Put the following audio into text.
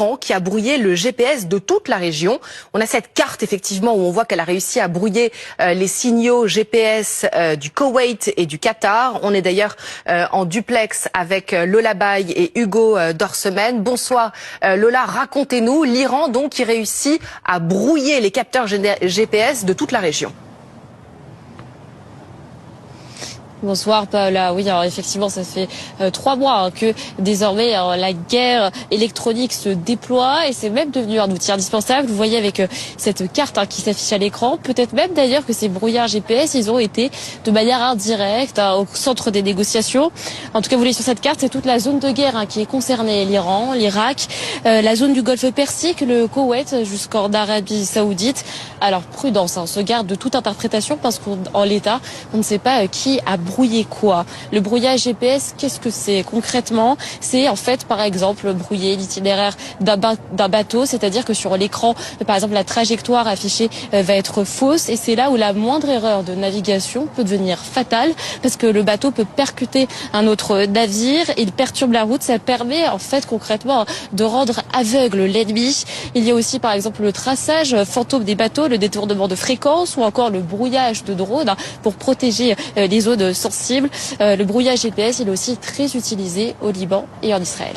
l'Iran qui a brouillé le GPS de toute la région. On a cette carte effectivement où on voit qu'elle a réussi à brouiller les signaux GPS du Koweït et du Qatar. On est d'ailleurs en duplex avec Lola Baye et Hugo Dorsemen. Bonsoir Lola, racontez-nous l'Iran donc qui réussit à brouiller les capteurs GPS de toute la région. Bonsoir Paola. Oui, alors effectivement, ça fait 3 mois que désormais la guerre électronique se déploie et c'est même devenu un outil indispensable. Vous voyez avec cette carte qui s'affiche à l'écran, peut-être même d'ailleurs que ces brouillards GPS, ils ont été de manière indirecte au centre des négociations. En tout cas, vous voyez sur cette carte, c'est toute la zone de guerre qui est concernée, l'Iran, l'Irak, la zone du Golfe Persique, le Koweït jusqu'en Arabie Saoudite. Alors prudence, on se garde de toute interprétation parce qu'en l'état, on ne sait pas qui a brouiller quoi. Le brouillage GPS, qu'est-ce que c'est concrètement? C'est en fait par exemple brouiller l'itinéraire d'un bateau, c'est-à-dire que sur l'écran, par exemple la trajectoire affichée va être fausse et c'est là où la moindre erreur de navigation peut devenir fatale parce que le bateau peut percuter un autre navire, il perturbe la route, ça permet en fait concrètement de rendre aveugle l'ennemi. Il y a aussi par exemple le traçage fantôme des bateaux, le détournement de fréquences ou encore le brouillage de drones pour protéger les zones sensibles. Le brouillage GPS, il est aussi très utilisé au Liban et en Israël.